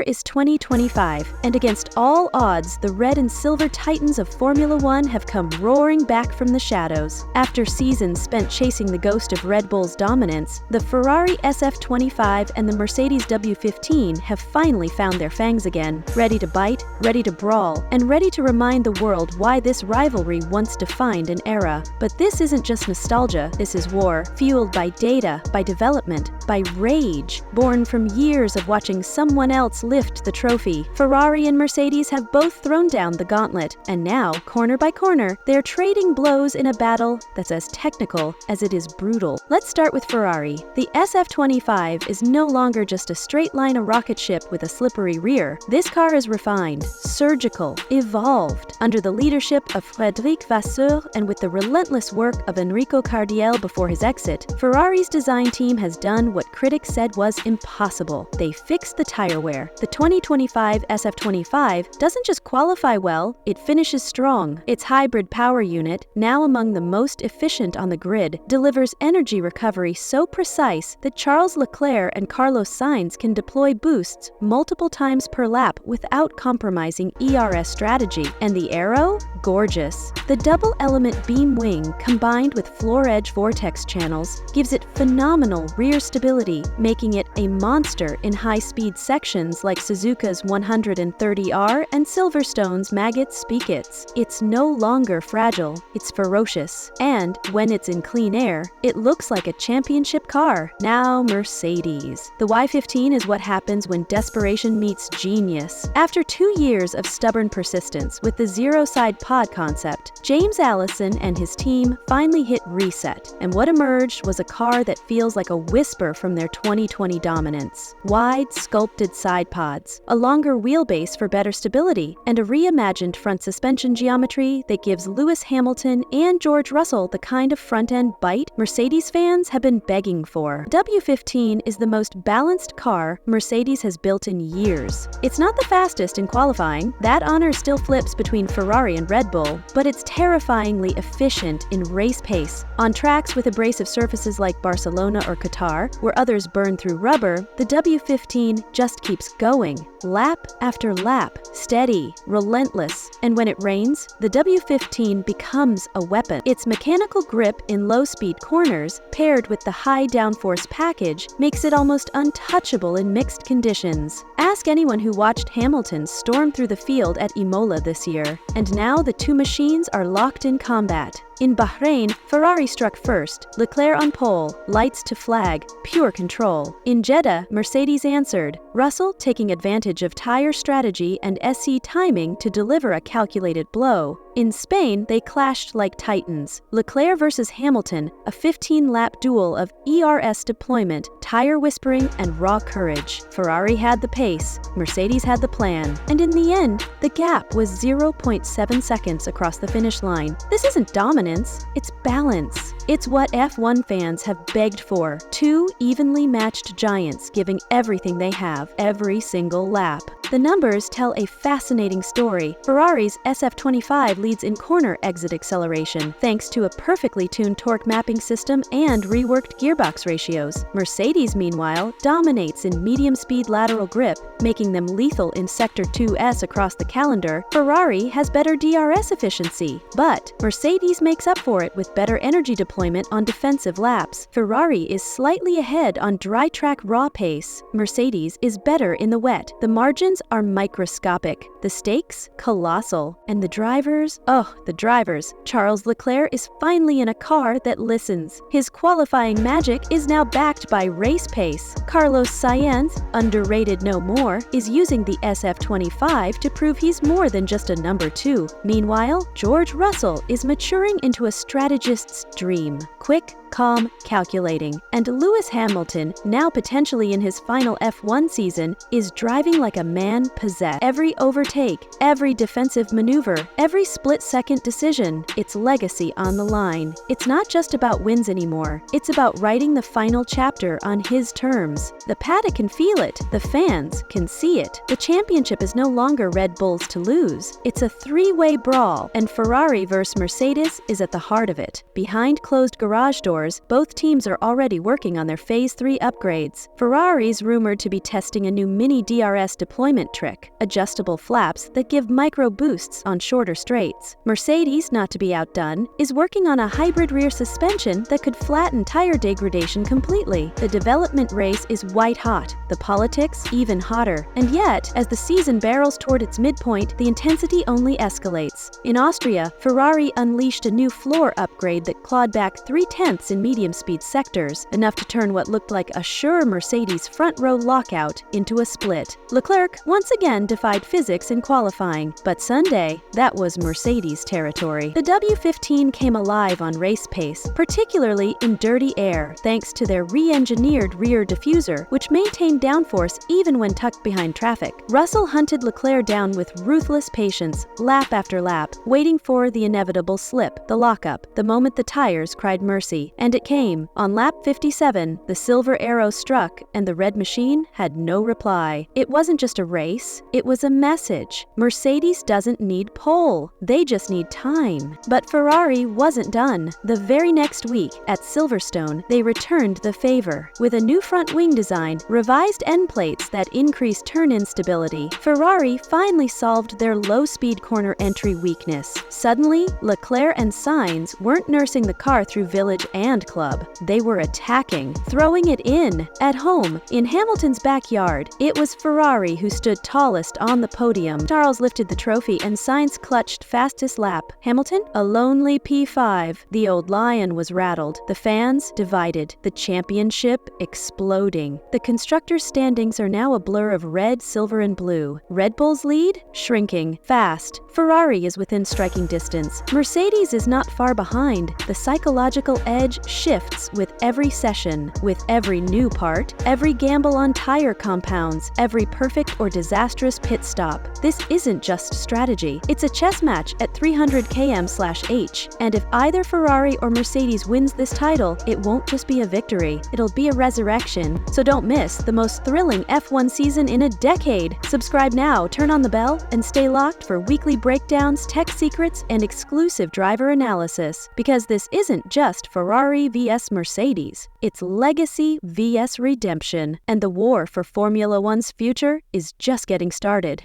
is 2025, and against all odds, the red and silver titans of Formula One have come roaring back from the shadows. After seasons spent chasing the ghost of Red Bull's dominance, the Ferrari SF25 and the Mercedes W15 have finally found their fangs again, ready to bite, ready to brawl, and ready to remind the world why this rivalry once defined an era. But this isn't just nostalgia, this is war, fueled by data, by development, by rage, born from years of watching someone else lift the trophy. Ferrari and Mercedes have both thrown down the gauntlet, and now, corner by corner, they're trading blows in a battle that's as technical as it is brutal. Let's start with Ferrari. The SF25 is no longer just a straight line rocket ship with a slippery rear. This car is refined, surgical, evolved, under the leadership of Frédéric Vasseur and with the relentless work of Enrico Cardiel before his exit. Ferrari's design team has done what critics said was impossible. They fixed the tire wear. The 2025 SF25 doesn't just qualify well, it finishes strong. Its hybrid power unit, now among the most efficient on the grid, delivers energy recovery so precise that Charles Leclerc and Carlos Sainz can deploy boosts multiple times per lap without compromising ERS strategy. And the aero? Gorgeous. The double-element beam wing, combined with floor-edge vortex channels, gives it phenomenal rear stability, making it a monster in high-speed sections like Suzuka's 130R and Silverstone's Maggot Speakits. It's no longer fragile, it's ferocious. And when it's in clean air, it looks like a championship car. Now Mercedes. The Y15 is what happens when desperation meets genius. After 2 years of stubborn persistence with the zero-side pod concept, James Allison and his team finally hit reset, and what emerged was a car that feels like a whisper from their 2020 dominance. Wide, sculpted side pods, a longer wheelbase for better stability, and a reimagined front suspension geometry that gives Lewis Hamilton and George Russell the kind of front-end bite Mercedes fans have been begging for. W15 is the most balanced car Mercedes has built in years. It's not the fastest in qualifying, that honor still flips between Ferrari and Red Bull, but it's terrifyingly efficient in race pace. On tracks with abrasive surfaces like Barcelona or Qatar, where others burn through rubber, the W15 just keeps going, lap after lap, steady, relentless, and when it rains, the W15 becomes a weapon. Its mechanical grip in low-speed corners, paired with the high downforce package, makes it almost untouchable in mixed conditions. Ask anyone who watched Hamilton storm through the field at Imola this year, and now the two machines are locked in combat. In Bahrain, Ferrari struck first, Leclerc on pole, lights to flag, pure control. In Jeddah, Mercedes answered, Russell taking advantage of tire strategy and SC timing to deliver a calculated blow. In Spain, they clashed like titans. Leclerc versus Hamilton, a 15-lap duel of ERS deployment, tire whispering, and raw courage. Ferrari had the pace, Mercedes had the plan, and in the end, the gap was 0.7 seconds across the finish line. This isn't dominance, it's balance. It's what F1 fans have begged for. Two evenly matched giants giving everything they have every single lap. The numbers tell a fascinating story. Ferrari's SF25 leads in corner exit acceleration, thanks to a perfectly tuned torque mapping system and reworked gearbox ratios. Mercedes, meanwhile, dominates in medium-speed lateral grip, making them lethal in Sector 2S across the calendar. Ferrari has better DRS efficiency, but Mercedes makes up for it with better energy deployment on defensive laps. Ferrari is slightly ahead on dry track raw pace. Mercedes is better in the wet. The margins are microscopic, the stakes colossal, and the drivers, Charles Leclerc is finally in a car that listens. His qualifying magic is now backed by race pace. Carlos Sainz, underrated no more, is using the SF25 to prove he's more than just a number 2. Meanwhile, George Russell is maturing into a strategist's dream. Quick, calm, calculating. And Lewis Hamilton, now potentially in his final F1 season, is driving like a man possessed. Every overtake, every defensive maneuver, every split-second decision, it's legacy on the line. It's not just about wins anymore. It's about writing the final chapter on his terms. The paddock can feel it. The fans can see it. The championship is no longer Red Bull's to lose. It's a three-way brawl, and Ferrari versus Mercedes is at the heart of it. Behind closed closed garage doors, both teams are already working on their Phase 3 upgrades. Ferrari's rumored to be testing a new mini DRS deployment trick, adjustable flaps that give micro boosts on shorter straights. Mercedes, not to be outdone, is working on a hybrid rear suspension that could flatten tire degradation completely. The development race is white hot, the politics even hotter. And yet, as the season barrels toward its midpoint, the intensity only escalates. In Austria, Ferrari unleashed a new floor upgrade that clawed back 3/10 in medium-speed sectors, enough to turn what looked like a sure Mercedes front-row lockout into a split. Leclerc once again defied physics in qualifying, but Sunday, that was Mercedes territory. The W15 came alive on race pace, particularly in dirty air, thanks to their re-engineered rear diffuser, which maintained downforce even when tucked behind traffic. Russell hunted Leclerc down with ruthless patience, lap after lap, waiting for the inevitable slip, the lockup, the moment the tires cried mercy. And it came. On lap 57, the silver arrow struck, and the red machine had no reply. It wasn't just a race, it was a message. Mercedes doesn't need pole, they just need time. But Ferrari wasn't done. The very next week, at Silverstone, they returned the favor. With a new front wing design, revised end plates that increased turn-in stability, Ferrari finally solved their low-speed corner entry weakness. Suddenly, Leclerc and Sainz weren't nursing the car through village and club. They were attacking, throwing it in. At home, in Hamilton's backyard, it was Ferrari who stood tallest on the podium. Charles lifted the trophy and Sainz clutched fastest lap. Hamilton, a lonely P5. The old lion was rattled. The fans divided. The championship exploding. The constructors' standings are now a blur of red, silver, and blue. Red Bull's lead? Shrinking. Fast. Ferrari is within striking distance. Mercedes is not far behind. The psychological edge shifts with every session, with every new part, every gamble on tire compounds, every perfect or disastrous pit stop. This isn't just strategy. It's a chess match at 300 km/h. And if either Ferrari or Mercedes wins this title, it won't just be a victory. It'll be a resurrection. So don't miss the most thrilling F1 season in a decade. Subscribe now, turn on the bell, and stay locked for weekly breakdowns, tech secrets, and exclusive driver analysis. Because this isn't just Ferrari vs Mercedes. It's legacy vs redemption. And the war for Formula One's future is just getting started.